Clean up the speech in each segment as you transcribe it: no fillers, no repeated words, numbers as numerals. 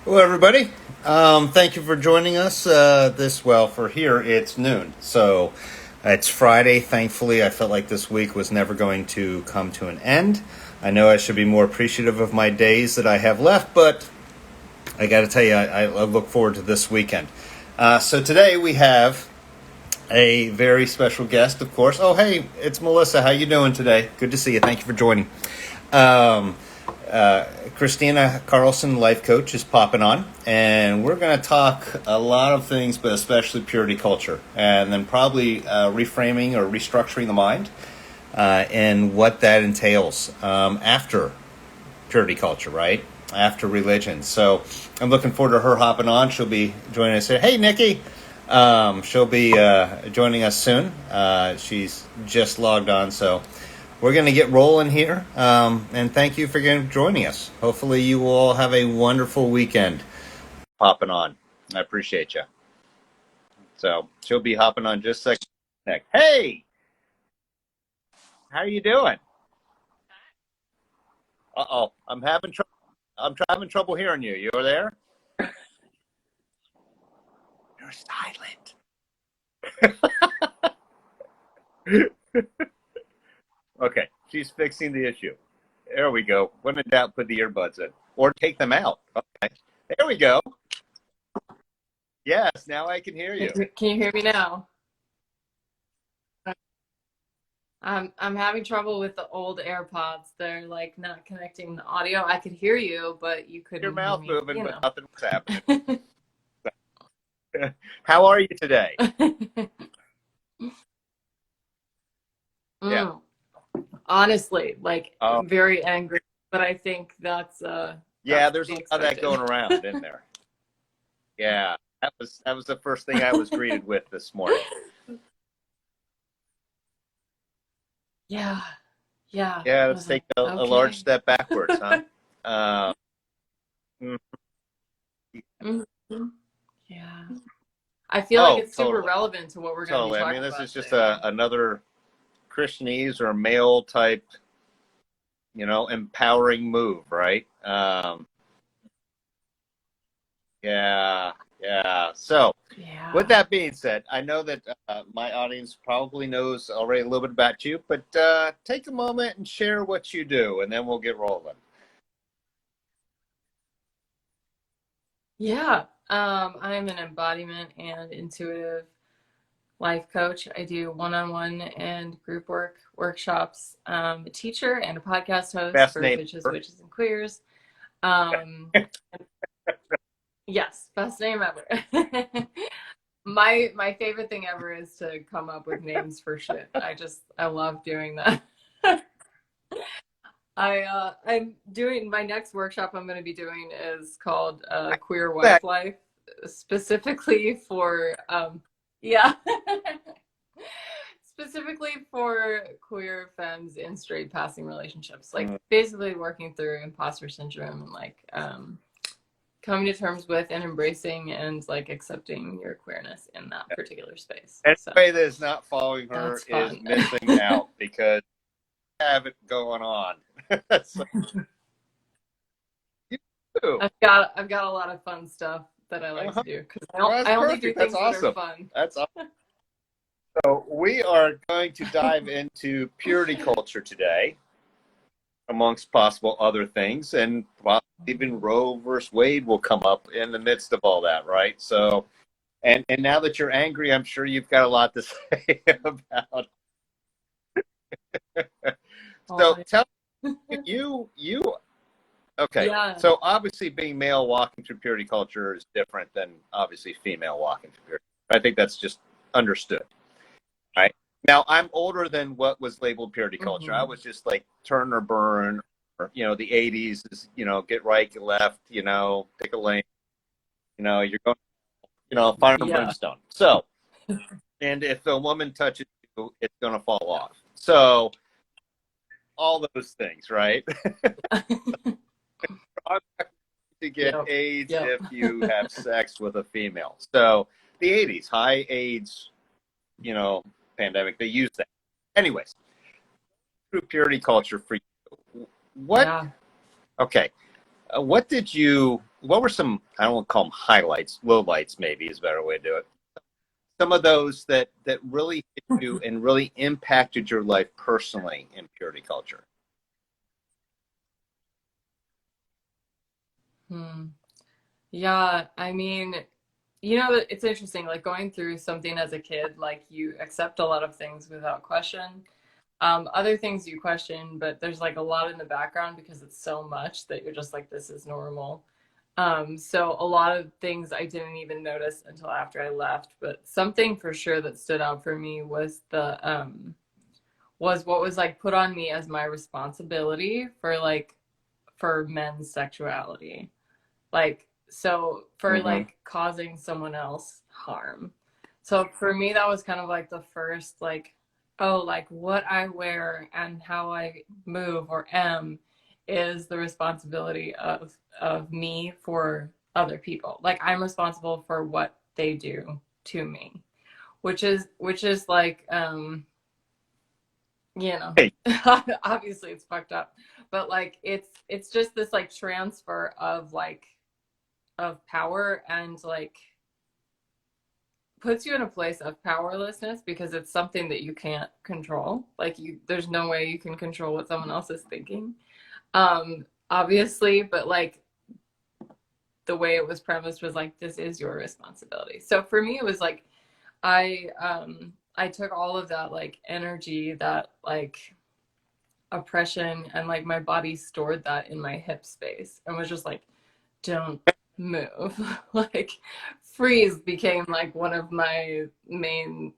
Hello, everybody. Thank you for joining us. For here, it's noon. So it's Friday. Thankfully, I felt like this week was never going to come to an end. I know I should be more appreciative of my days that I have left, but I got to tell you, I look forward to this weekend. So today we have a very special guest, of course. Oh, hey, it's Melissa. How you doing today? Good to see you. Thank you for joining. Um, Christina, Carlson, life coach, is popping on, and we're going to talk a lot of things, but especially purity culture, and then probably reframing or restructuring the mind, and what that entails after purity culture, right? After religion. So I'm looking forward to her hopping on. She'll be joining us here. Hey, Nikki. She'll be joining us soon. She's just logged on, so we're going to get rolling here. And thank you for joining us. Hopefully you will all have a wonderful weekend hopping on. I appreciate you. So she'll be hopping on just a second. Hey, how are you doing? Uh-oh, I'm having trouble. having trouble hearing you. You're there? You're silent. Okay, she's fixing the issue. There we go. When in doubt, put the earbuds in. Or take them out. Okay. There we go. Yes, now I can hear you. Can you hear me now? I'm having trouble with the old AirPods. They're like not connecting the audio. I could hear you, but you Your couldn't hear mouth me, moving, you but know. nothing was happening. How are you today? Yeah. Mm. Honestly, like Oh, very angry, but I think that's yeah. to There's a be lot of that expected. going around, isn't there? Yeah. That was the first thing I was greeted with this morning. Yeah. Yeah. Yeah. I Let's was take like, a large okay. step backwards, huh? Uh, mm, Mhm. Yeah. I feel like oh, it's super totally, relevant to what we're going to be totally. I mean, talking this is about just today, though. another Christianese or male type, empowering move, right? Yeah, yeah. So, with Yeah. that being said, I know that my audience probably knows already a little bit about you, but take a moment and share what you do, and then we'll get rolling. Yeah, I'm an embodiment and intuitive life coach. I do one-on-one and group workshops. A teacher and a podcast host Best for name Bitches, ever. Witches, and Queers. Um, yes, best name ever. My favorite thing ever is to come up with names for shit. I love doing that. I'm doing my next workshop I'm going to be doing is called Queer That Wife Life, specifically for yeah, specifically for queer femmes in straight passing relationships, like basically working through imposter syndrome and like coming to terms with and embracing and like accepting your queerness in that particular space. So anybody that is not following her that's is fun. missing out because you have it going on. So, you do. I've got a lot of fun stuff that I like Uh-huh. to do because Well, that's I only do perfect. That's things that are awesome. fun. That's awesome. So we are going to dive into purity culture today, amongst possible other things, and even Roe versus Wade will come up in the midst of all that, right? So, and now that you're angry, I'm sure you've got a lot to say about. Oh, So, tell you. Okay, yeah. so obviously, being male walking through purity culture is different than obviously female walking through purity. I think that's just understood, right? Now, I'm older than what was labeled purity culture. I Hmm. was just like turn or burn, or the '80s is get right, get left, pick a lane. You're going, fire and Yeah. brimstone. So, and if a woman touches you, it's going to fall off. So, all those things, right? To get Yep. AIDS Yep. if you have sex with a female. So, the '80s, high AIDS, you know, pandemic, they used that. Anyways, through purity culture for you, what? Yeah. Okay, what did you what were some, I don't want to call them highlights, lowlights maybe is a better way to do it. Some of those that really hit you and really impacted your life personally in purity culture. Hmm. Yeah, I mean, it's interesting, like going through something as a kid, like you accept a lot of things without question. Other things you question, but there's like a lot in the background because it's so much that you're just like, this is normal. So a lot of things I didn't even notice until after I left, but something for sure that stood out for me was was what was like put on me as my responsibility for men's sexuality. Like, so for Mm-hmm. like causing someone else harm. So for me, that was kind of like the first, like, oh, like what I wear and how I move or am is the responsibility of me for other people. Like I'm responsible for what they do to me, which is like, you know, Hey, obviously it's fucked up, but like it's just this like transfer of power and like puts you in a place of powerlessness because it's something that you can't control. Like there's no way you can control what someone else is thinking. Obviously, but like the way it was premised was like, this is your responsibility. So for me, it was like, I took all of that like energy, that like oppression, and like my body stored that in my hip space and was just like, don't move. Like freeze became like one of my main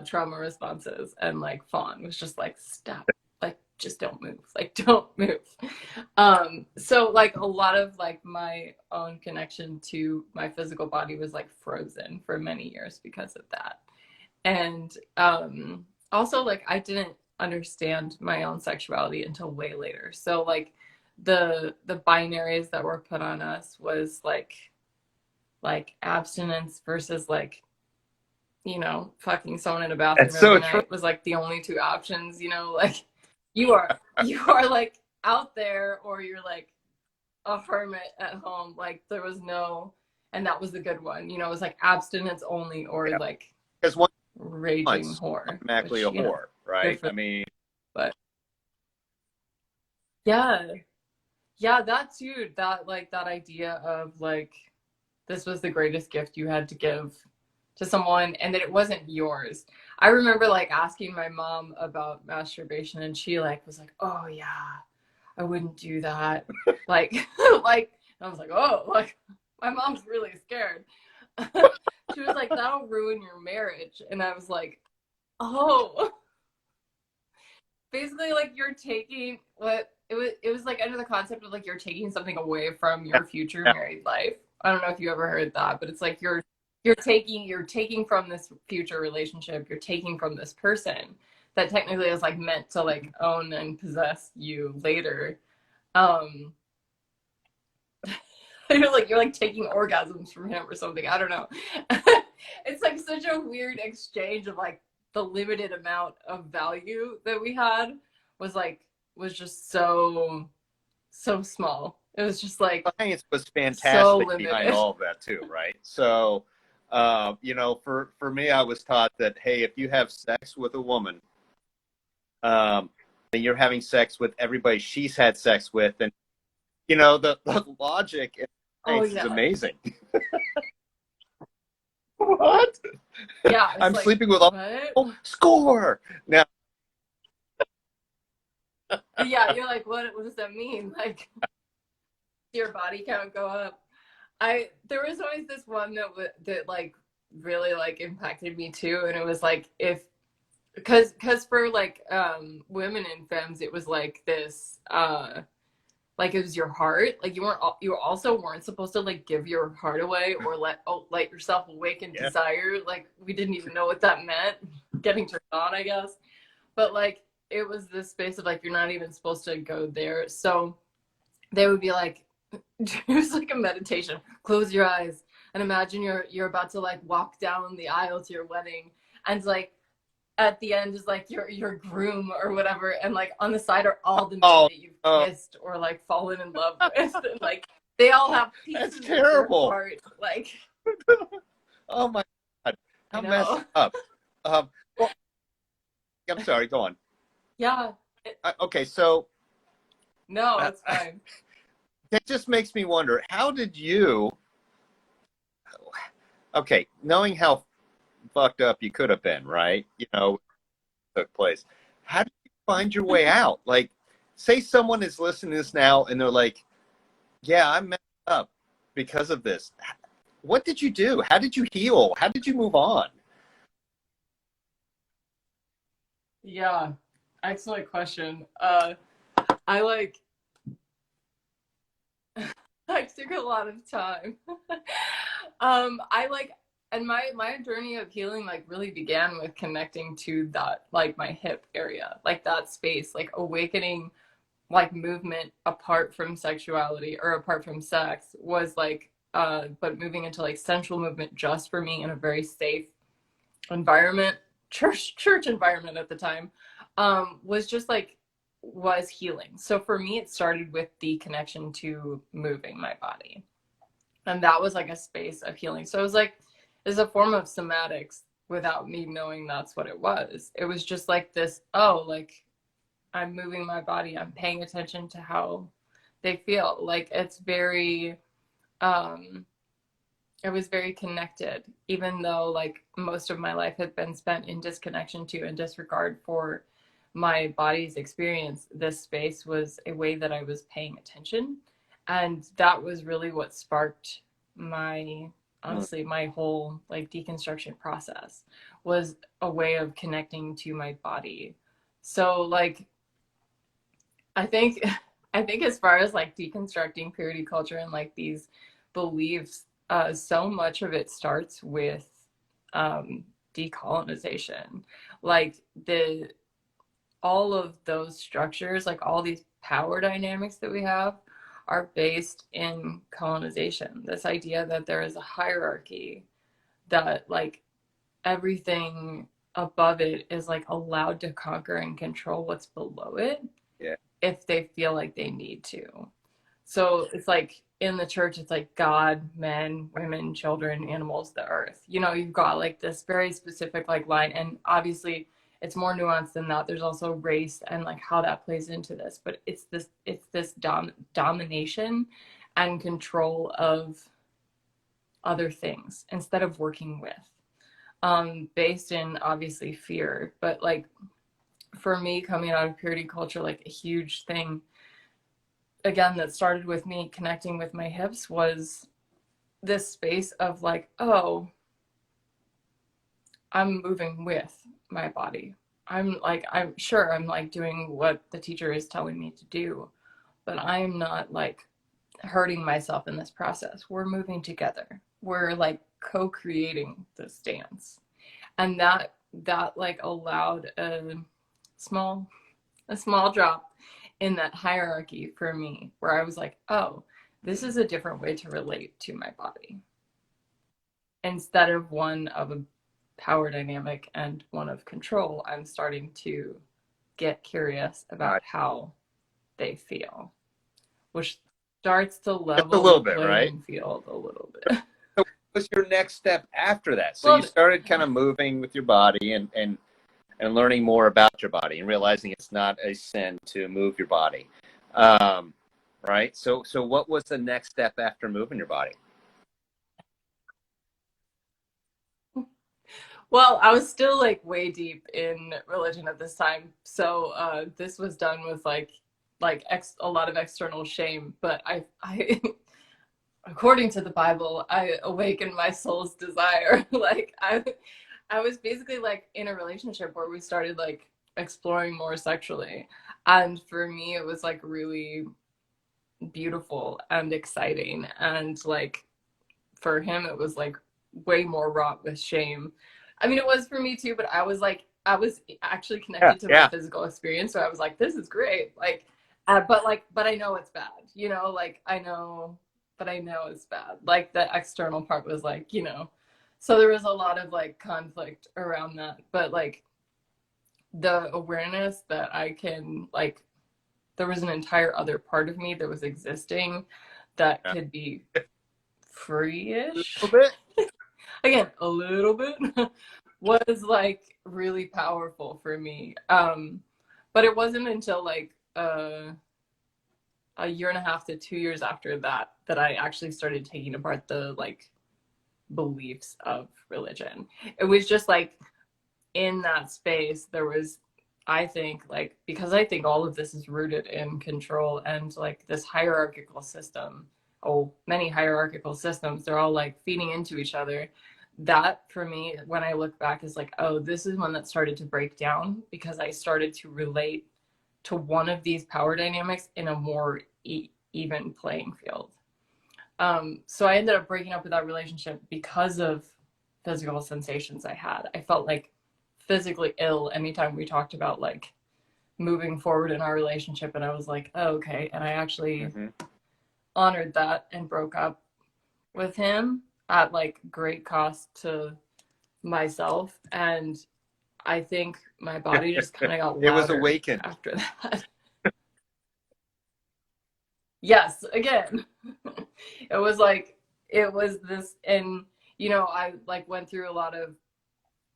trauma responses, and like fawn was just like, stop, like just don't move, like don't move. So like a lot of like my own connection to my physical body was like frozen for many years because of that. And also like I didn't understand my own sexuality until way later. So like the binaries that were put on us was like abstinence versus like, fucking someone in a bathroom that's every so true. night was like the only two options, like you are like out there or you're like a hermit at home. Like there was no, and that was the good one, it was like abstinence only or Yeah, like because one raging once whore, automatically which, a whore, good right? for I them. mean, But yeah, yeah, that too, that like that idea of like this was the greatest gift you had to give to someone and that it wasn't yours. I remember like asking my mom about masturbation and she like was like, oh yeah, I wouldn't do that. Like like I was like, oh, like my mom's really scared. She was like, that'll ruin your marriage. And I was like, oh, basically like you're taking what it was like under the concept of like you're taking something away from yeah, your future yeah. married life. I don't know if you ever heard that, but it's like you're taking from this future relationship, you're taking from this person that technically is like meant to like own and possess you later. um you're like taking orgasms from him or something, I don't know. It's like such a weird exchange of like the limited amount of value that we had was like was just so small. It was just like Science was so fantastic behind limited. all of that too, right? So, for me, I was taught that hey, if you have sex with a woman, then you're having sex with everybody she's had sex with, and the logic in Oh science is yeah, amazing. What? yeah, it's I'm like sleeping with all what. people. Score now. Yeah, you're like, what does that mean? Like your body count go up. There was always this one that like really like impacted me too, and it was like if because for like women and femmes it was like this like it was your heart, like you also weren't supposed to like give your heart away or let yourself awaken Yeah. desire. Like we didn't even know what that meant, getting turned on, I guess. But like it was this space of like you're not even supposed to go there. So they would be like, it was like a meditation. Close your eyes and imagine you're about to like walk down the aisle to your wedding, and like at the end is like your groom or whatever, and like on the side are all the men Oh, that you've oh, kissed or like fallen in love with, and like They all have That's pieces of their terrible. heart. Like, Oh my God. I How messed know. up. Well, I'm sorry, go on. Yeah. Okay, so No, uh, it's fine. that just makes me wonder, how did you, okay, knowing how fucked up you could have been, right? Took place. How did you find your way out? Like, say someone is listening to this now and they're like, yeah, I'm messed up because of this. What did you do? How did you heal? How did you move on? Yeah. Excellent question. I like I took a lot of time. I like, and my journey of healing like really began with connecting to that, like my hip area, like that space, like awakening, like movement apart from sexuality or apart from sex was like, but moving into like sensual movement just for me in a very safe environment, church environment at the time, was just like was healing. So for me, it started with the connection to moving my body, and that was like a space of healing. So it was like it's a form of somatics without me knowing that's what it was. It was just like this, oh, like I'm moving my body, I'm paying attention to how they feel. Like it's very um it was very connected, even though like most of my life had been spent in disconnection to and disregard for my body's experience. This space was a way that I was paying attention. And that was really what sparked my, Mm. honestly, my whole like deconstruction process was a way of connecting to my body. So like I think I think as far as like deconstructing purity culture and like these beliefs, so much of it starts with um, decolonization. Like the all of those structures, like all these power dynamics that we have, are based in colonization. This idea that there is a hierarchy, that like everything above it is like allowed to conquer and control what's below it Yeah. if they feel like they need to. So it's like in the church, it's like God, men, women, children, animals, the earth. You know, you've got like this very specific like line. And obviously it's more nuanced than that. There's also race and like how that plays into this. But it's this domination and control of other things instead of working with. Based in obviously fear. But like for me coming out of purity culture, like a huge thing again that started with me connecting with my hips was this space of like, oh, I'm moving with my body. I'm sure I'm like doing what the teacher is telling me to do, but I'm not like hurting myself in this process. We're moving together. We're like co-creating this dance. And that like allowed small a small drop in that hierarchy for me, where I was like, oh, this is a different way to relate to my body instead of one of a power dynamic and one of control. I'm starting to get curious Uh, about how they feel, which starts to just a level the little bit, right? playing field a little bit. So what was your next step after that? So you Well, started kind of moving with your body and learning more about your body and realizing it's not a sin to move your body. Um, right? So what was the next step after moving your body? well, I was still like way deep in religion at this time, so this was done with a lot of external shame. But I according to the Bible, I awakened my soul's desire. Like I was basically like in a relationship where we started like exploring more sexually, and for me, it was like really beautiful and exciting, and like for him, it was like way more wrought with shame. I mean, it was for me too, but I was actually Yeah, connected to my yeah. physical experience, so I was like, this is great. But I know it's bad, you know, like I know, but I know it's bad. Like the external part was like, you know, so there was a lot of like conflict around that, but like the awareness that I can like, there was an entire other part of me that was existing that Yeah. could be free-ish. A little bit. Again, a little bit was like really powerful for me. But it wasn't until like a year and a half to 2 years after that that I actually started taking apart the like beliefs of religion. It was just like in that space there was, I think, like, because I think all of this is rooted in control and like this hierarchical system. Oh, many hierarchical systems, they're all like feeding into each other. That for me, when I look back, is like, oh, this is when that started to break down, because I started to relate to one of these power dynamics in a more even playing field. So I ended up breaking up with that relationship because of physical sensations I had. I felt like physically ill anytime we talked about like moving forward in our relationship, and I was like, oh, okay. And I actually honored that and broke up with him at like great cost to myself. And I think my body just kind of got louder. It was awakened after that. Yes, again. It was like, it was this, and you know, I like went through a lot of,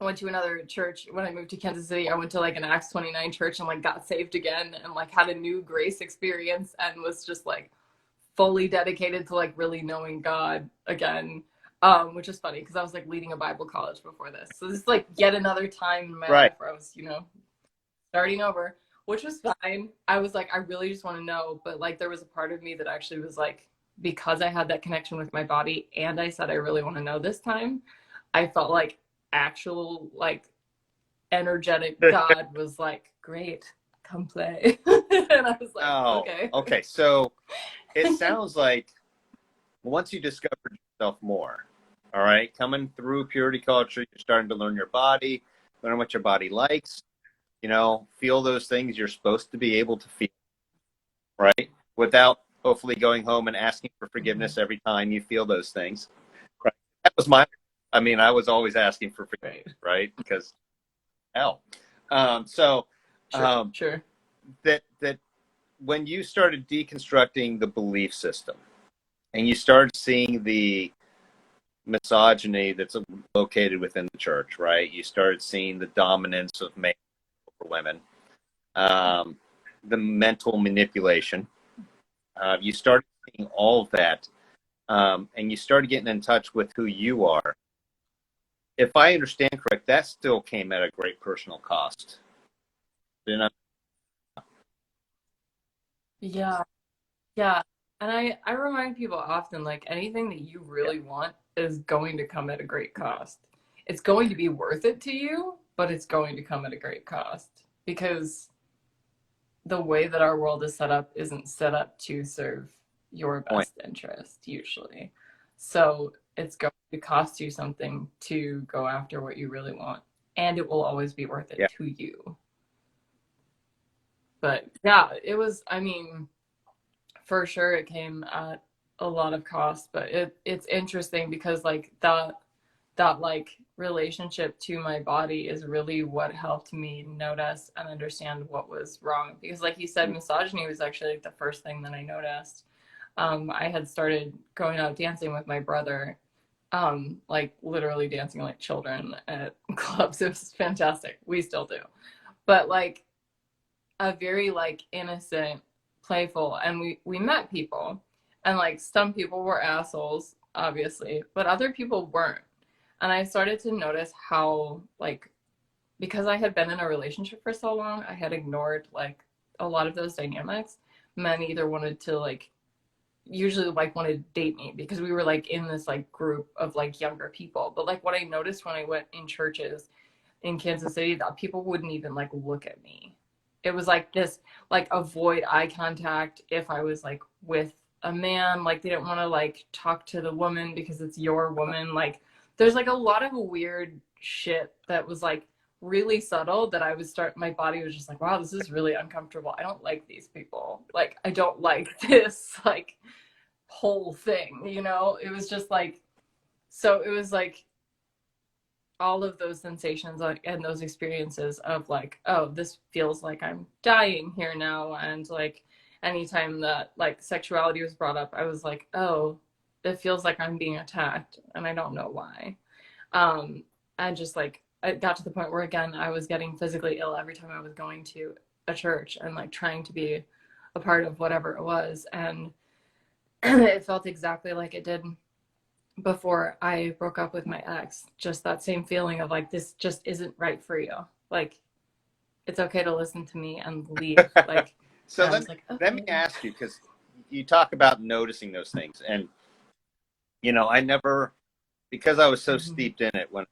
I went to another church when I moved to Kansas City. I went to like an Acts 29 church and like got saved again and like had a new grace experience and was just like fully dedicated to like really knowing God again. Which is funny because I was like leading a Bible college before this. So this is like yet another time in my life where I was, you know, starting over, which was fine. I was like, I really just want to know. But like there was a part of me that actually was like, because I had that connection with my body and I said I really want to know this time, I felt like actual like energetic God was like, great, come play. And I was like, okay. So it sounds like once you discovered yourself more, all right, coming through purity culture, you're starting to learn your body, learn what your body likes, you know, feel those things you're supposed to be able to feel, right? Without hopefully going home and asking for forgiveness every time you feel those things. Right? That was I was always asking for forgiveness, right? Because hell. Sure. That when you started deconstructing the belief system and you started seeing the misogyny that's located within the church, right? You started seeing the dominance of men over women, the mental manipulation. You started seeing all of that, and you started getting in touch with who you are. If I understand correct, that still came at a great personal cost. Didn't I? Yeah. Yeah. And I remind people often, like, anything that you really want is going to come at a great cost. It's going to be worth it to you, but it's going to come at a great cost because the way that our world is set up isn't set up to serve your best interest usually. So it's going to cost you something to go after what you really want, and it will always be worth it to you. But yeah, it was, I mean, for sure it came at a lot of cost, but it's interesting because like that like relationship to my body is really what helped me notice and understand what was wrong. Because like you said, misogyny was actually like the first thing that I noticed. I had started going out dancing with my brother, like literally dancing like children at clubs. It was fantastic. We still do. But like a very like innocent, playful, and we met people, and like some people were assholes obviously, but other people weren't. And I started to notice how like, because I had been in a relationship for so long, I had ignored like a lot of those dynamics. Men either wanted to like, usually like wanted to date me because we were like in this like group of like younger people. But like what I noticed when I went in churches in Kansas City, that people wouldn't even like look at me. It was like this, like avoid eye contact if I was like with a man. Like they didn't want to like talk to the woman because it's your woman. Like there's like a lot of weird shit that was like really subtle that I would start, my body was just like, wow, this is really uncomfortable. I don't like these people. Like I don't like this like whole thing, you know? It was just like, so it was like all of those sensations and those experiences of like, oh, this feels like I'm dying here now, and like, anytime that like sexuality was brought up, I was like, oh, it feels like I'm being attacked and I don't know why. And just like it got to the point where again I was getting physically ill every time I was going to a church and like trying to be a part of whatever it was. And it felt exactly like it did before I broke up with my ex. Just that same feeling of like, this just isn't right for you. Like, it's okay to listen to me and leave. Like, So and I was like, let me okay. ask you, because you talk about noticing those things. And, you know, I never, because I was so steeped in it when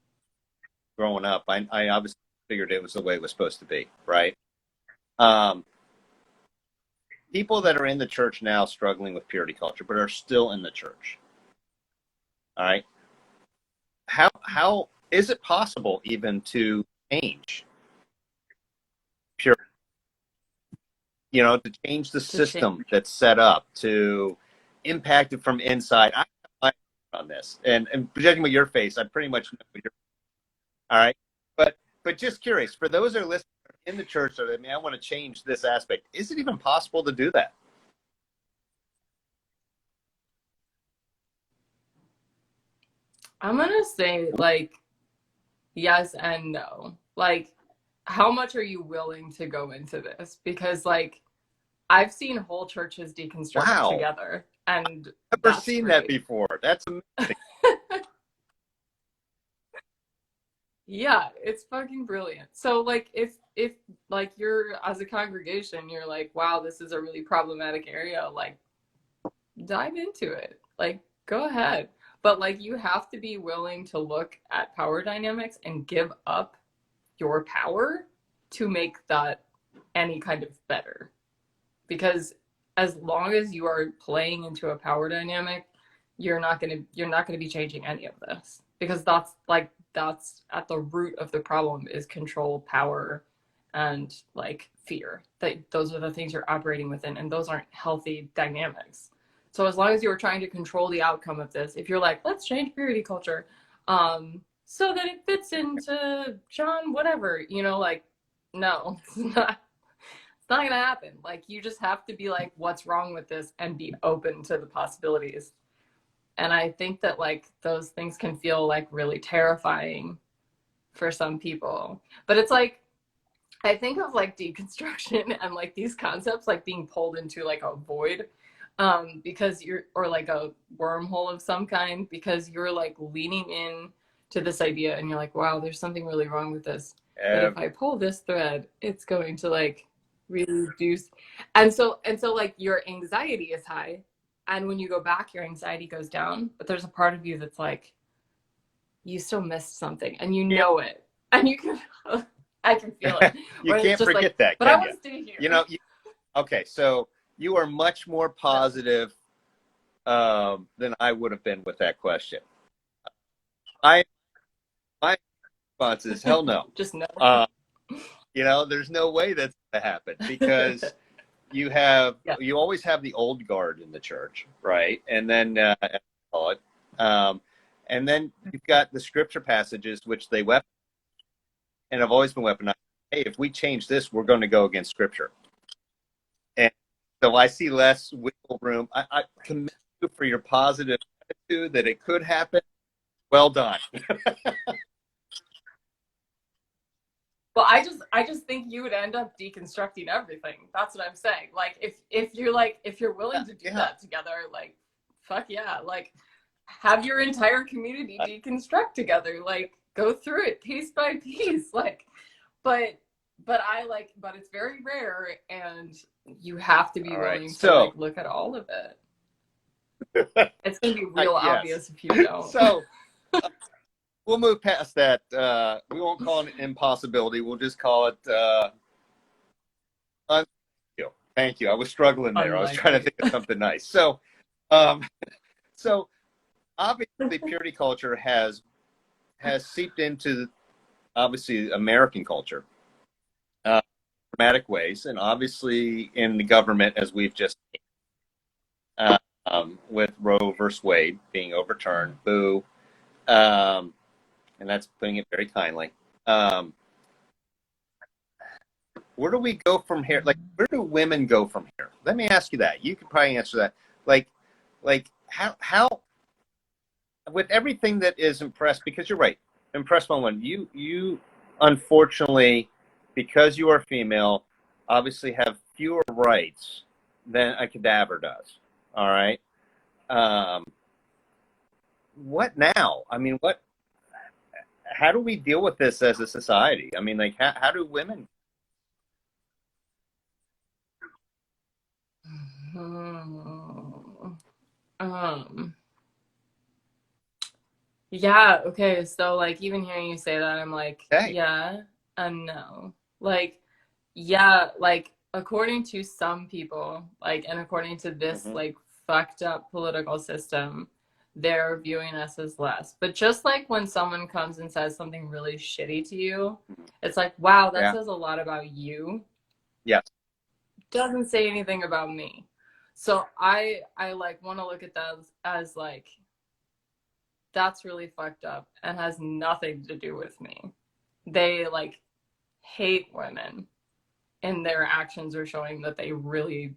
growing up, I obviously figured it was the way it was supposed to be, right? Um, People that are in the church now struggling with purity culture, but are still in the church, all right? How is it possible even to change purity? You know, to change the system that's set up to impact it from inside. I have my opinion on this, and judging by your face, I pretty much know what you're. All right, but just curious for those that are listening in the church, or I mean, I want to change this aspect. Is it even possible to do that? I'm gonna say like yes and no. Like, how much are you willing to go into this? Because like I've seen whole churches deconstruct Wow, together, and I've never that's seen that great. before. That's amazing. Yeah, it's fucking brilliant. So like if like you're as a congregation, you're like, wow, this is a really problematic area, like dive into it. Like go ahead. But like you have to be willing to look at power dynamics and give up your power to make that any kind of better. Because as long as you are playing into a power dynamic, you're not gonna be changing any of this. Because that's at the root of the problem is control, power, and like fear. That those are the things you're operating within, and those aren't healthy dynamics. So as long as you're trying to control the outcome of this, if you're like, let's change purity culture, so that it fits into John, whatever, like, no, it's not gonna happen. Like you just have to be like, what's wrong with this, and be open to the possibilities. And I think that like those things can feel like really terrifying for some people. But it's like I think of like deconstruction and like these concepts like being pulled into like a void, because you're, or like a wormhole of some kind, because you're like leaning in to this idea and you're like, wow, there's something really wrong with this. But if I pull this thread, it's going to like really reduce. And so like your anxiety is high. And when you go back, your anxiety goes down. But there's a part of you that's like, you still missed something and you know it. And you can I can feel it. You can't forget like, that, but I can want you? to stay here. You know, okay, so you are much more positive than I would have been with that question. I My response is hell no. Just no. You know, there's no way that's going to happen because Yeah. you always have the old guard in the church, right? And then call it, and then you've got the scripture passages which they weapon and have always been weaponized. Hey, if we change this, we're going to go against scripture, and so I see less wiggle room. I commend you for your positive attitude that it could happen. Well done. Well, I just think you would end up deconstructing everything. That's what I'm saying. Like if you're willing to do that together, like fuck yeah. Like have your entire community deconstruct together. Like go through it piece by piece. Like but it's very rare, and you have to be willing to like look at all of it. It's gonna be real obvious if you don't. So we'll move past that. We won't call it an impossibility. We'll just call it thank you. I was struggling there. I was trying to think of something nice. So so obviously purity culture has seeped into obviously American culture, dramatic ways, and obviously in the government, as we've just seen, with Roe versus Wade being overturned. Boo. And that's putting it very kindly. Where do we go from here? Like, where do women go from here? Let me ask you that. You could probably answer that. Like, how with everything that is impressed, because you're right, impressed by one. You unfortunately, because you are female, obviously have fewer rights than a cadaver does. All right. Um, what now? I mean, what? How do we deal with this as a society? I mean, like, how do women? Hmm. Um, yeah, okay, so like even hearing you say that, I'm like, Hey. yeah and no. Like, yeah, like according to some people, like, and according to this Mm-hmm. like fucked up political system, they're viewing us as less. But just like when someone comes and says something really shitty to you, it's like, wow, that Yeah. says a lot about you. Yes. Doesn't say anything about me. So I like want to look at that as like that's really fucked up and has nothing to do with me. They like hate women and their actions are showing that they really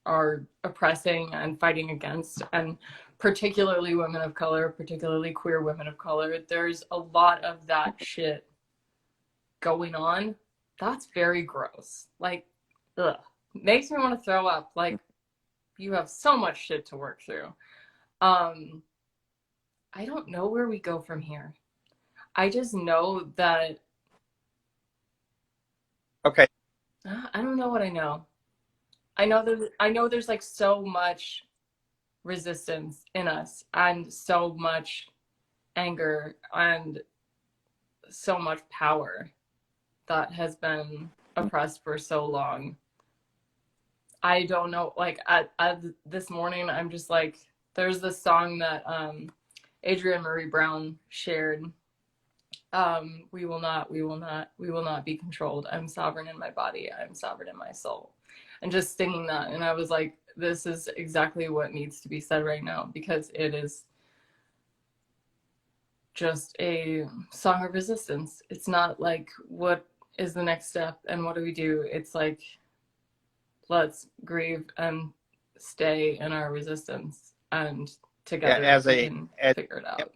are oppressing and fighting against, and particularly women of color, particularly queer women of color. There's a lot of that shit going on. That's very gross. Like, ugh. Makes me want to throw up. Like, you have so much shit to work through. Um, I don't know where we go from here. I just know that Okay. I don't know what I know. I know there's like so much resistance in us and so much anger and so much power that has been oppressed for so long. I don't know, like at this morning I'm just like there's this song that Adrienne Marie Brown shared. We will not be controlled. I'm sovereign in my body. I'm sovereign in my soul. And just singing that. And I was like, this is exactly what needs to be said right now, because it is just a song of resistance. It's not like, what is the next step and what do we do? It's like, let's grieve and stay in our resistance. And Yeah. together As we a can as figure it out.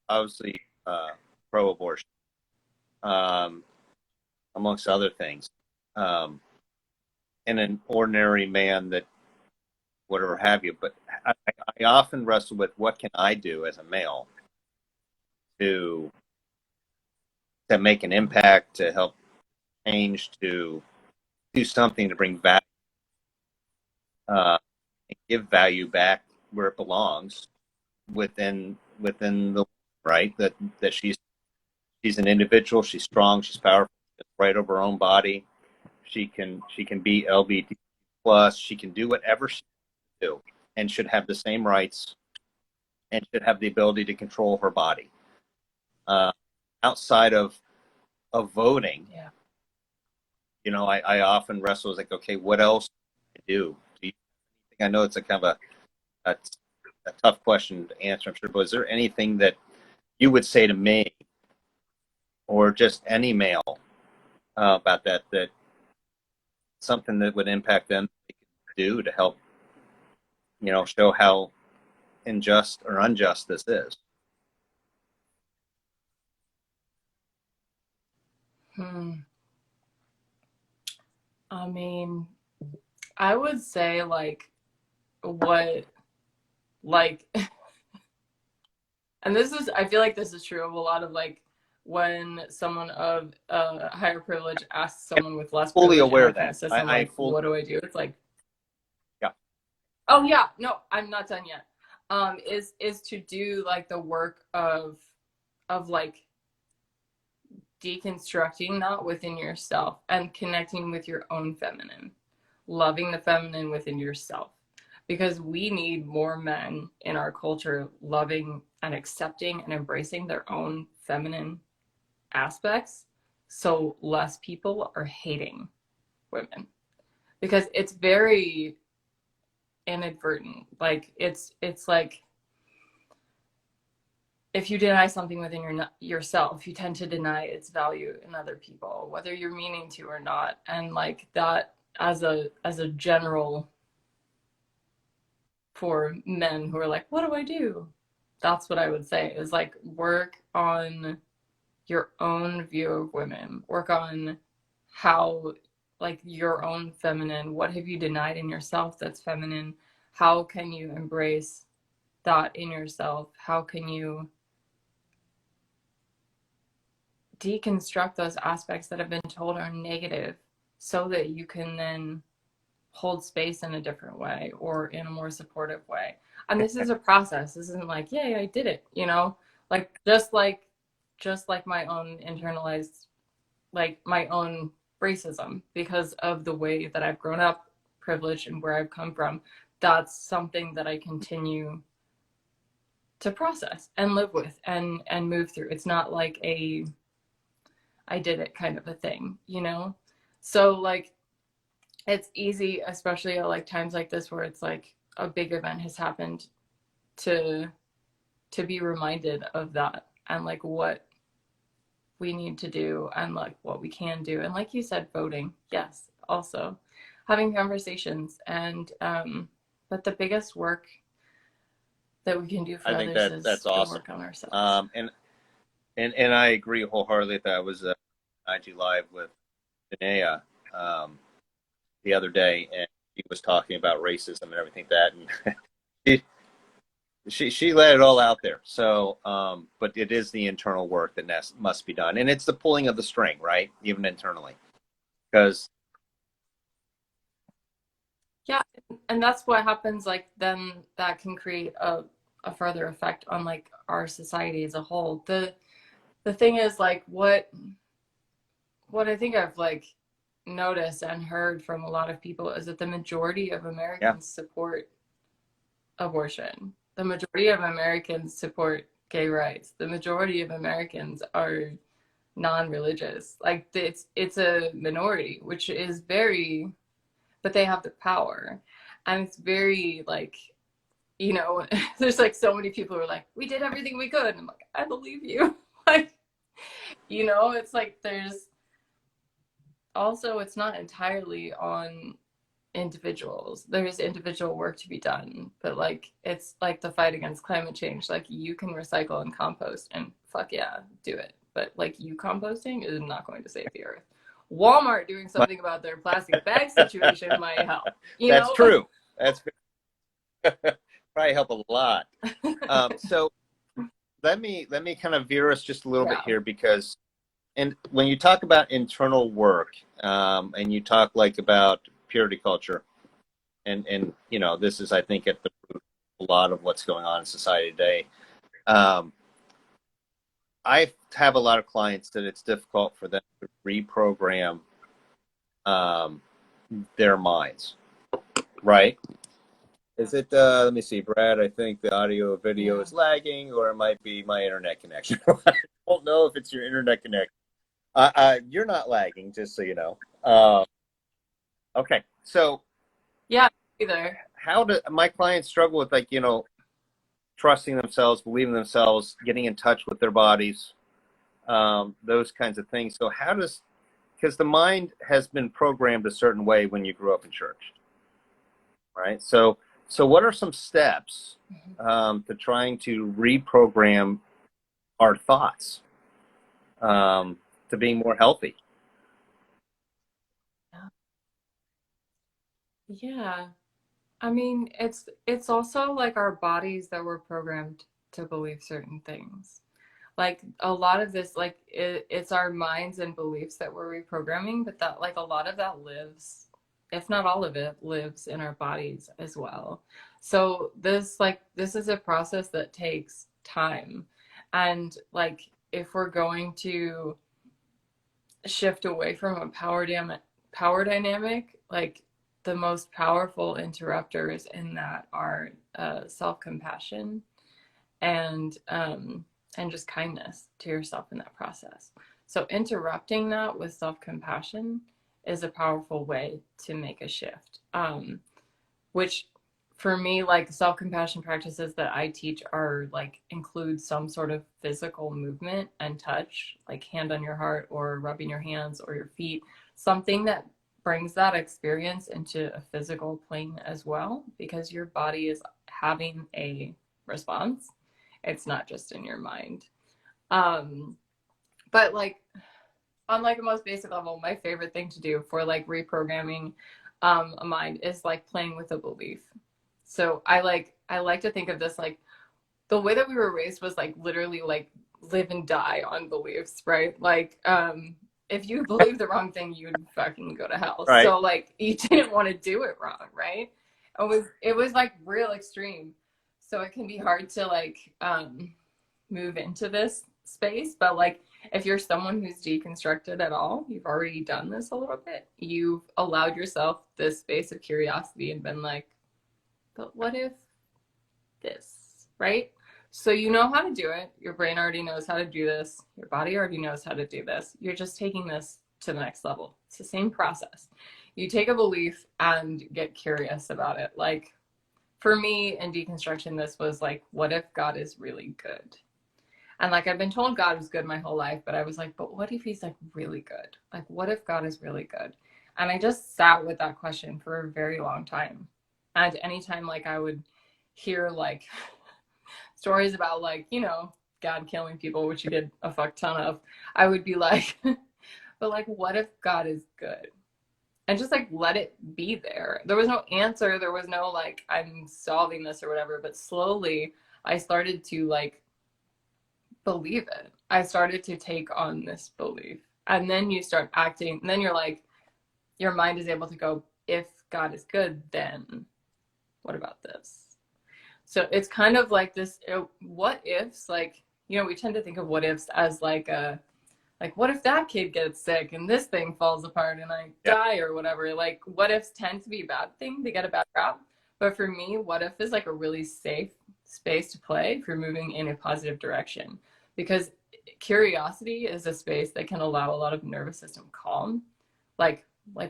obviously pro-abortion, um, amongst other things, um, and an ordinary man that whatever have you. But I often wrestle with what can I do as a male to make an impact, to help change, to do something to bring value, and give value back where it belongs within the right that she's an individual, she's strong, she's powerful, she's right over her own body. She can be LBT plus. She can do whatever she can do, and should have the same rights and should have the ability to control her body. Uh, Outside of voting, Yeah. I often wrestle with like, okay, what else can I do? Do you think, I know it's a kind of a tough question to answer, I'm sure, but is there anything that you would say to me or just any male about that something that would impact them they could do to help, show how unjust or unjust this is? Hmm. I mean, I would say like what like and this is I feel like this is true of a lot of like when someone of higher privilege asks And someone with less fully privilege in aware our of kind that. of system, I like, fully, what do I do? It's like, yeah. oh yeah, no, I'm not done yet. Is to do like the work of like deconstructing that within yourself and connecting with your own feminine, loving the feminine within yourself. Because we need more men in our culture loving and accepting and embracing their own feminine aspects, so less people are hating women. Because it's very inadvertent. Like it's like if you deny something within yourself, you tend to deny its value in other people, whether you're meaning to or not. And like that as a general for men who are like, what do I do? That's what I would say is like work on your own view of women, work on how like your own feminine, what have you denied in yourself that's feminine? How can you embrace that in yourself? How can you deconstruct those aspects that have been told are negative so that you can then hold space in a different way or in a more supportive way? And this is a process. This isn't like, yay, I did it, you know? Like just like my own internalized, like my own racism because of the way that I've grown up, privileged, and where I've come from. That's something that I continue to process and live with and move through. It's not like a I did it kind of a thing, you know? So like it's easy, especially at like times like this where it's like a big event has happened to be reminded of that and like what we need to do and like what we can do. And like you said, voting, yes, also having conversations and but the biggest work that we can do for I think others is that's the awesome. work on ourselves. And I agree wholeheartedly that I was IG Live with Danae the other day, and she was talking about racism and everything that, and she let it all out there. So, but it is the internal work that must be done, and it's the pulling of the string, right? Even internally, because Yeah, and that's what happens. Like then that can create a further effect on like our society as a whole. The thing is like what I think I've like noticed and heard from a lot of people is that the majority of yeah, Americans support abortion. The majority of Americans support gay rights. The majority of Americans are non-religious. Like it's a minority, which is very, but they have the power. And it's very like, you know, there's like so many people who are like, we did everything we could. And I'm like, I believe you. Like, you know, it's like there's also, it's not entirely on individuals. There's individual work to be done, but like it's like the fight against climate change. Like you can recycle and compost and fuck yeah, do it. But like you composting is not going to save the earth. Walmart doing something about their plastic bag situation might help. You that's know? true. That's probably help a lot. So let me kind of veer us just a little bit Yeah. here because, and when you talk about internal work, and you talk like about purity culture, and you know this is I think at the root of a lot of what's going on in society today. Um, I have a lot of clients that it's difficult for them to reprogram um, their minds, right? Is it, let me see, Brad, I think the audio video Yeah. is lagging, or it might be my internet connection. I don't know if it's your internet connection. You're not lagging, just so you know. Okay, so Yeah, either. how do my clients struggle with, like, you know, trusting themselves, believing themselves, getting in touch with their bodies, those kinds of things. So how does, because the mind has been programmed a certain way when you grew up in church, right? So what are some steps to trying to reprogram our thoughts to being more healthy? Yeah. I mean, it's also like our bodies that were programmed to believe certain things. Like a lot of this, like it's our minds and beliefs that we're reprogramming, but that like a lot of that lives, if not all of it, lives in our bodies as well. So this is a process that takes time. And like if we're going to shift away from a power dynamic, like the most powerful interrupters in that are self-compassion and just kindness to yourself in that process. So interrupting that with self-compassion is a powerful way to make a shift, which for me, like self-compassion practices that I teach are like include some sort of physical movement and touch, like hand on your heart or rubbing your hands or your feet, something that brings that experience into a physical plane as well, because your body is having a response. It's not just in your mind. But like on like a most basic level, my favorite thing to do for like reprogramming a mind is like playing with a belief. So I like to think of this like the way that we were raised was like literally like live and die on beliefs, right? Like if you believe the wrong thing, you'd fucking go to hell. Right. So like you didn't want to do it wrong, right? It was like real extreme. So it can be hard to like move into this space, but like if you're someone who's deconstructed at all, you've already done this a little bit. You've allowed yourself this space of curiosity and been like, but what if this, right? So you know how to do it. Your brain already knows how to do this. Your body already knows how to do this. You're just taking this to the next level. It's the same process. You take a belief and get curious about it. Like for me in deconstruction, this was like, what if God is really good? And like I've been told God was good my whole life, but I was like, but what if he's like really good? Like what if God is really good? And I just sat with that question for a very long time. And anytime like I would hear like stories about like, you know, God killing people, which he did a fuck ton of, I would be like, but like what if God is good? And just like let it be there. There was no answer. There was no like I'm solving this or whatever, but slowly I started to like believe it. I started to take on this belief. And then you start acting, and then you're like, your mind is able to go, if God is good, then what about this? So it's kind of like this what ifs, like, you know, we tend to think of what ifs as like a, like, what if that kid gets sick and this thing falls apart and I die or whatever? Like, what ifs tend to be a bad thing. They get a bad rap. But for me, what if is like a really safe space to play if you're moving in a positive direction. Because curiosity is a space that can allow a lot of nervous system calm. Like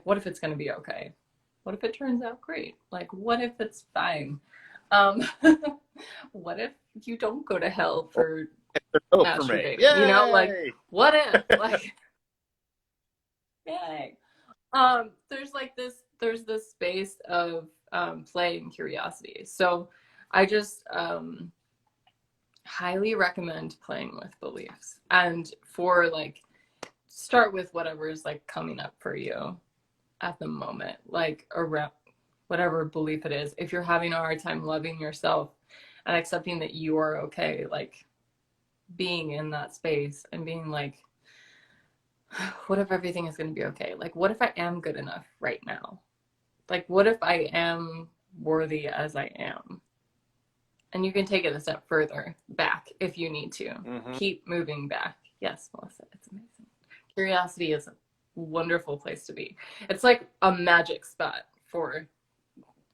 what if it's going to be okay? What if it turns out great? Like, what if it's fine? Um, what if you don't go to hell for masturbating? Yay! You know, like, what if? Like, yay. There's this space of play and curiosity. So I just highly recommend playing with beliefs, and for like start with whatever is like coming up for you at the moment, like around whatever belief it is. If you're having a hard time loving yourself and accepting that you are okay, like being in that space and being like, what if everything is going to be okay? Like, what if I am good enough right now? Like, what if I am worthy as I am? And you can take it a step further back if you need to. Mm-hmm. Keep moving back. Yes, Melissa, it's amazing. Curiosity is a wonderful place to be. It's like a magic spot for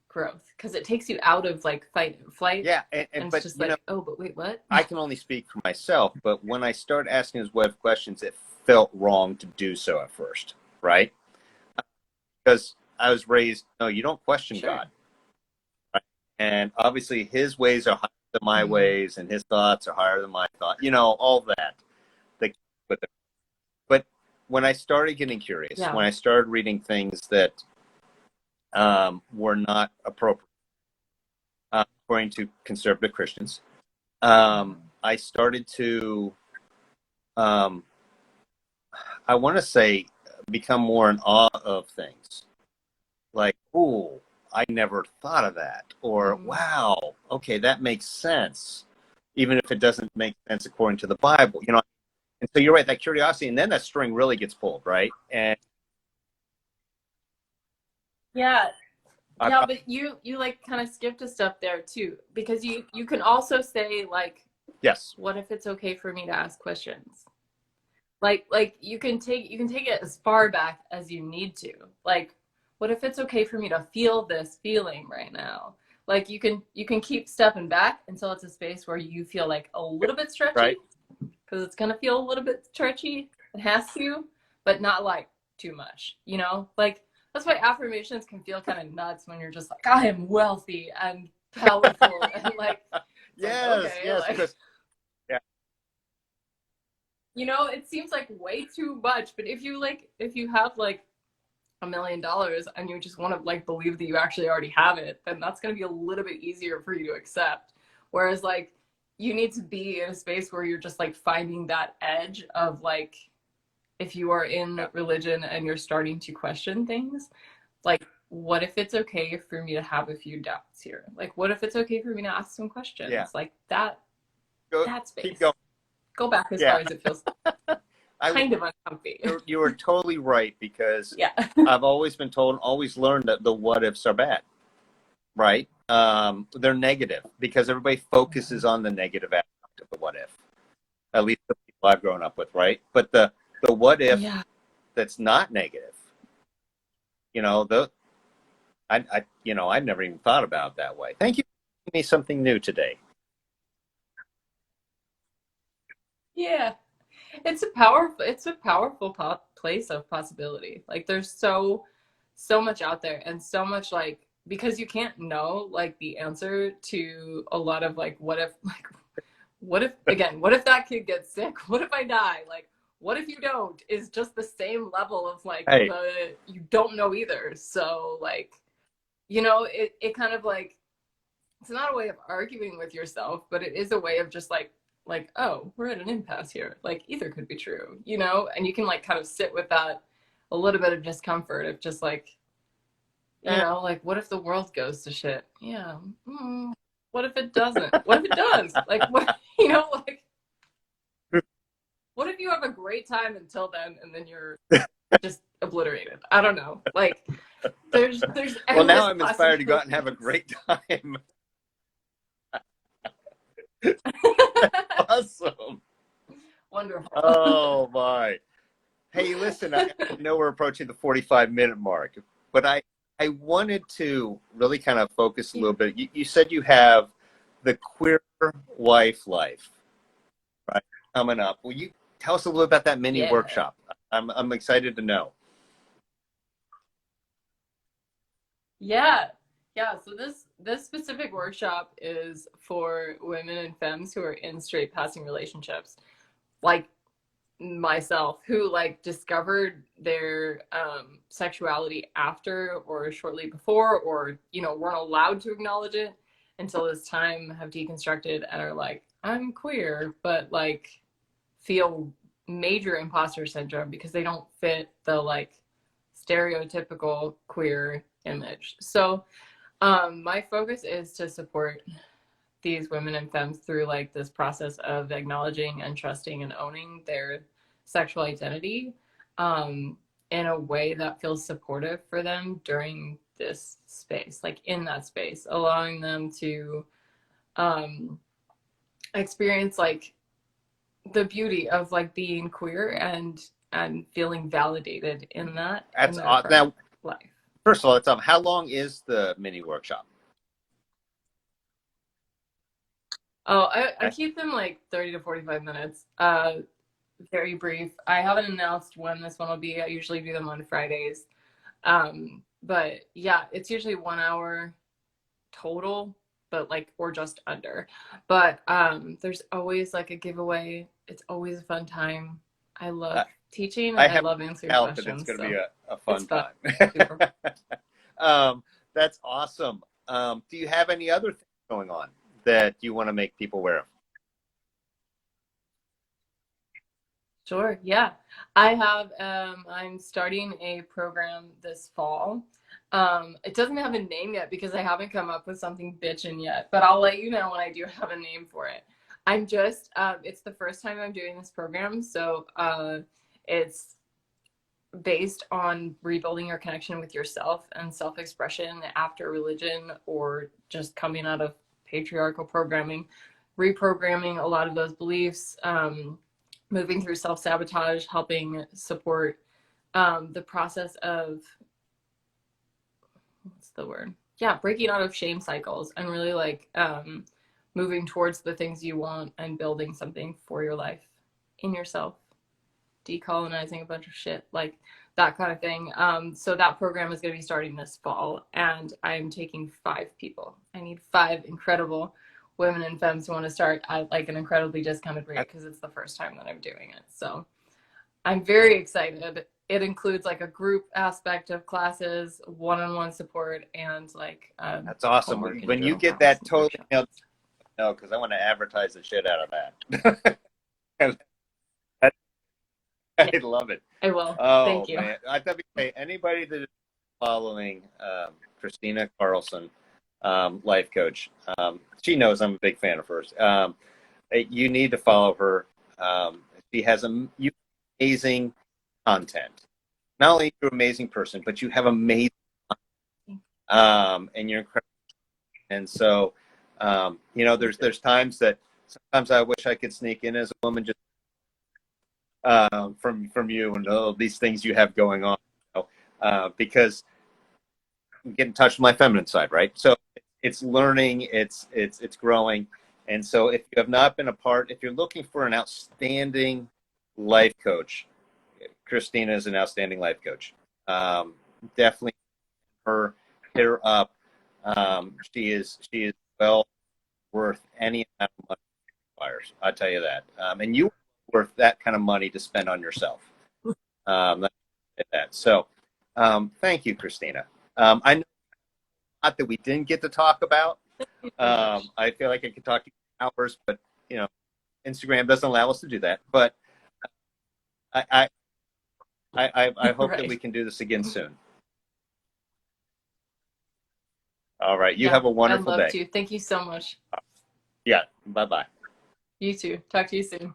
growth because it takes you out of like fight and flight. Yeah, and it's but just you like, know, oh, but wait, what? I can only speak for myself, but when I started asking those web questions, it felt wrong to do so at first, right? Because I was raised, no, you don't question God. Right? And obviously his ways are higher than my ways, and his thoughts are higher than my thoughts, you know, all that. But when I started getting curious, when I started reading things that were not appropriate, according to conservative Christians, I started to, I want to say, become more in awe of things. Like, oh, I never thought of that. Or, wow, okay, that makes sense. Even if it doesn't make sense according to the Bible, you know. And so you're right, that curiosity, and then that string really gets pulled, right? And but you like kind of skipped a step there too, because you can also say like, yes, what if it's okay for me to ask questions? Like you can take it as far back as you need to. Like, what if it's okay for me to feel this feeling right now? Like you can keep stepping back until it's a space where you feel like a little bit stretchy, right? Because it's gonna feel a little bit stretchy. It has to, but not like too much, you know? Like that's why affirmations can feel kind of nuts when you're just like, I am wealthy and powerful and like, it's like, Yes, okay, yes, like, because yeah, it seems like way too much. But if you have like $1 million and you just want to like believe that you actually already have it, then that's going to be a little bit easier for you to accept. Whereas like you need to be in a space where you're just like finding that edge of like, if you are in yeah, religion and you're starting to question things, like, what if it's okay for me to have a few doubts here? Like, what if it's okay for me to ask some yeah. questions? Like that, Go, that keep space. going. Go back as Yeah, far as it feels I kind of uncomfy. you were totally right because Yeah. I've always been told, always learned that the what ifs are bad, right? They're negative because everybody focuses on the negative aspect of the what if. At least the people I've grown up with, right? But the what if Yeah. that's not negative, the I'd never even thought about it that way. Thank you for giving me something new today. Yeah. It's a powerful place of possibility. Like there's so much out there and so much like, because you can't know like the answer to a lot of like what if, like what if, again, what if that kid gets sick? What if I die? Like what if you don't, is just the same level of like Hey, the you don't know either. So like, it kind of like, it's not a way of arguing with yourself, but it is a way of just like, oh, we're at an impasse here. Like either could be true, and you can like kind of sit with that a little bit of discomfort of just like, eh, like what if the world goes to shit? Yeah. What if it doesn't? What if it does? Like what, like what if you have a great time until then and then you're just obliterated? I don't know. Like there's well, now endless I'm inspired to go out and have a possibilities. great time. Awesome. Wonderful. Oh my. Hey, listen, I know we're approaching the 45-minute mark, but I wanted to really kind of focus a Yeah. little bit. You said you have the queer wife life, right, coming up. Will you tell us a little about that mini Yeah. workshop? I'm excited to know. Yeah. Yeah. So this specific workshop is for women and femmes who are in straight passing relationships, like myself, who like discovered their sexuality after or shortly before, or weren't allowed to acknowledge it until this time, have deconstructed and are like, I'm queer, but like feel major imposter syndrome because they don't fit the like stereotypical queer image. So my focus is to support these women and femmes through like this process of acknowledging and trusting and owning their sexual identity, um, in a way that feels supportive for them during this space, like in that space, allowing them to um, experience like the beauty of like being queer and feeling validated in That's their awesome. current Now, life. first of all, how long is the mini workshop? Oh, I Okay. keep them like 30 to 45 minutes. Very brief. I haven't announced when this one will be. I usually do them on Fridays. But yeah, it's usually 1 hour total, but like, or just under. But there's always like a giveaway. It's always a fun time. I love Uh, teaching I and I have love answering no doubt that it's questions. going to be So a it's fun fun. time. Super. That's awesome. Do you have any other things going on that you want to make people aware of? Sure. Yeah. I'm starting a program this fall. It doesn't have a name yet because I haven't come up with something bitchin' yet, but I'll let you know when I do have a name for it. It's the first time I'm doing this program. So, it's based on rebuilding your connection with yourself and self-expression after religion or just coming out of patriarchal programming, reprogramming a lot of those beliefs, moving through self-sabotage, helping support the process of, what's the word, yeah, breaking out of shame cycles and really like moving towards the things you want and building something for your life in yourself, decolonizing a bunch of shit. Like that kind of thing. So that program is going to be starting this fall, and I'm taking 5 people. I need 5 incredible women and femmes who want to start at like an incredibly discounted rate because it's the first time that I'm doing it. So I'm very excited. It includes like a group aspect of classes, one-on-one support, and like That's awesome. homework and When you journal get prompts that and totally workshops. nailed, no, because I want to advertise the shit out of that. I Yeah, love it. I will. Oh Thank you. man, I thought anybody that is following Christina Carlson, life coach, she knows I'm a big fan of hers. You need to follow her. She has amazing content. Not only are you an amazing person, but you have amazing, and you're incredible. And so, there's times that sometimes I wish I could sneak in as a woman, just from you and all these things you have going on, because I'm getting in touch with my feminine side, right? So it's learning, it's growing, and so if you have not been a part, if you're looking for an outstanding life coach, Christina is an outstanding life coach. Definitely hit her up. She is well worth any amount of money requires. I'll tell you that. And you are worth that kind of money to spend on yourself. That. So, thank you, Christina. I know a lot that we didn't get to talk about. I feel like I could talk to you for hours, but Instagram doesn't allow us to do that. But I hope Right. that we can do this again soon. All right. You Yeah, have a I'd wonderful love day. to. Thank you so much. Yeah. Bye bye. You too. Talk to you soon.